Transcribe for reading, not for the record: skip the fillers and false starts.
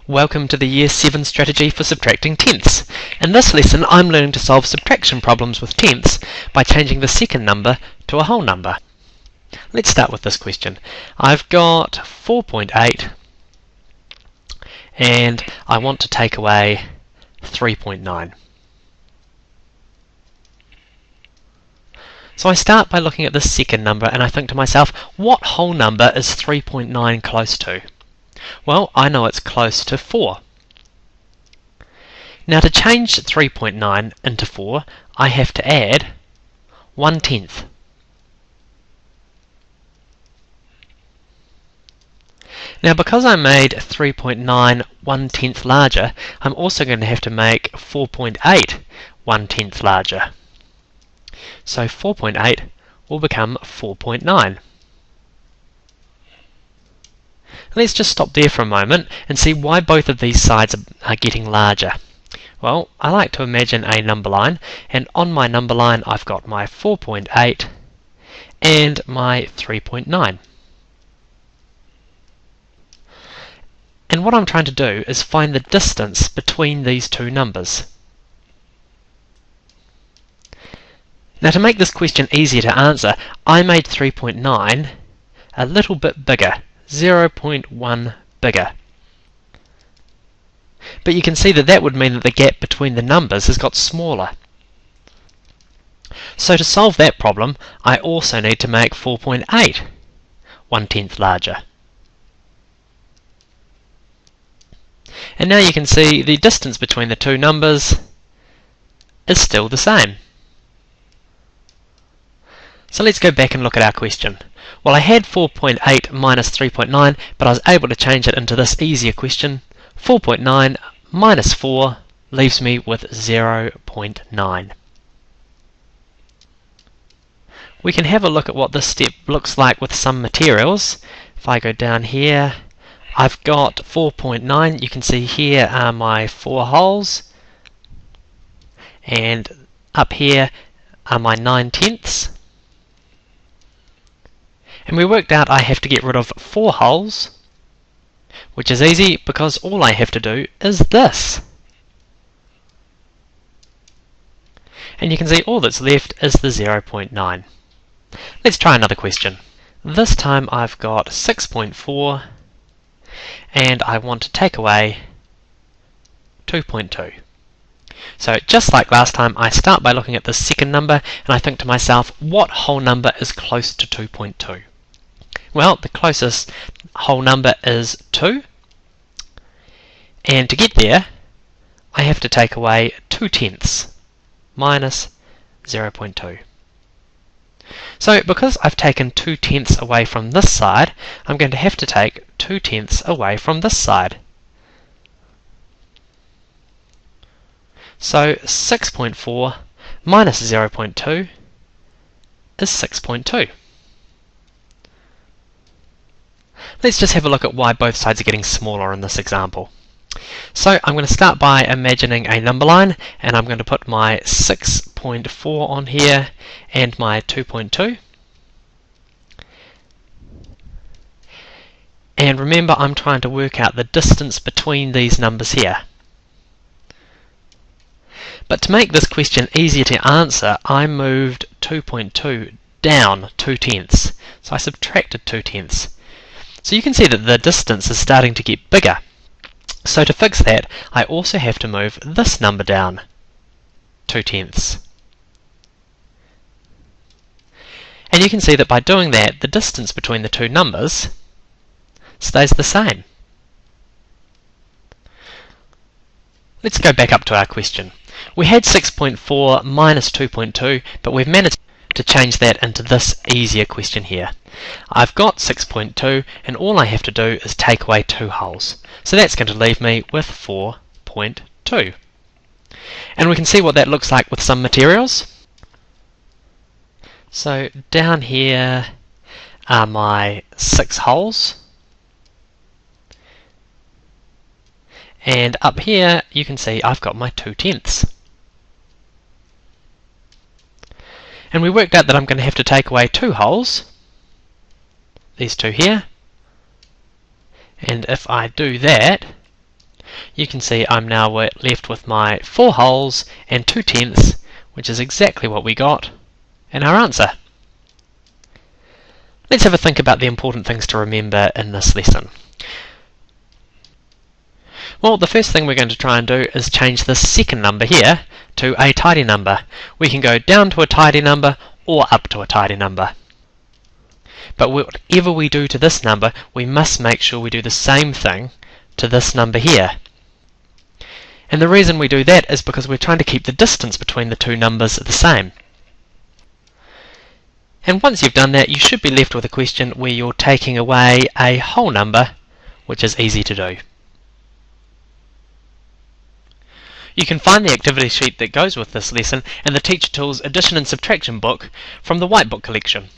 Welcome to the Year 7 strategy for subtracting tenths. In this lesson I'm learning to solve subtraction problems with tenths by changing the second number to a whole number. Let's start with this question. I've got 4.8 and I want to take away 3.9. So I start by looking at this second number and I think to myself, what whole number is 3.9 close to? Well, I know it's close to 4. Now to change 3.9 into 4, I have to add 1/10. Now because I made 3.9 1/10 larger, I'm also going to have to make 4.8 1/10 larger. So 4.8 will become 4.9. Let's just stop there for a moment and see why both of these sides are getting larger. Well, I like to imagine a number line, and on my number line I've got my 4.8 and my 3.9. And what I'm trying to do is find the distance between these two numbers. Now to make this question easier to answer, I made 3.9 a little bit bigger, 0.1 bigger. But you can see that that would mean that the gap between the numbers has got smaller. So to solve that problem, I also need to make 4.8 1/10 larger. And now you can see the distance between the two numbers is still the same. So let's go back and look at our question. Well, I had 4.8 minus 3.9, but I was able to change it into this easier question. 4.9 minus 4 leaves me with 0.9. We can have a look at what this step looks like with some materials. If I go down here, I've got 4.9. You can see here are my 4 holes, and up here are my 9/10. And we worked out I have to get rid of 4 holes, which is easy because all I have to do is this. And you can see all that's left is the 0.9. Let's try another question. This time I've got 6.4 and I want to take away 2.2. So just like last time, I start by looking at the second number and I think to myself, what whole number is close to 2.2? Well, the closest whole number is 2, and to get there I have to take away 2/10 minus 0.2. So because I've taken 2/10 away from this side, I'm going to have to take 2/10 away from this side. So 6.4 minus 0.2 is 6.2. Let's just have a look at why both sides are getting smaller in this example. So I'm going to start by imagining a number line, and I'm going to put my 6.4 on here and my 2.2. And remember, I'm trying to work out the distance between these numbers here. But to make this question easier to answer, I moved 2.2 down 2/10. So I subtracted 2/10. So you can see that the distance is starting to get bigger. So to fix that, I also have to move this number down 2/10. And you can see that by doing that, the distance between the two numbers stays the same. Let's go back up to our question. We had 6.4 minus 2.2, but we've managed to change that into this easier question here. I've got 6.2 and all I have to do is take away 2 holes. So that's going to leave me with 4.2. And we can see what that looks like with some materials. So down here are my 6 holes. And up here you can see I've got my 2/10. And we worked out that I'm going to have to take away 2 holes, these two here, and if I do that, you can see I'm now left with my 4 wholes and 2/10, which is exactly what we got in our answer. Let's have a think about the important things to remember in this lesson. Well, the first thing we're going to try and do is change this second number here to a tidy number. We can go down to a tidy number or up to a tidy number. But whatever we do to this number, we must make sure we do the same thing to this number here. And the reason we do that is because we're trying to keep the distance between the two numbers the same. And once you've done that, you should be left with a question where you're taking away a whole number, which is easy to do. You can find the activity sheet that goes with this lesson in the Teacher Tools Addition and Subtraction book from the Whitebook collection.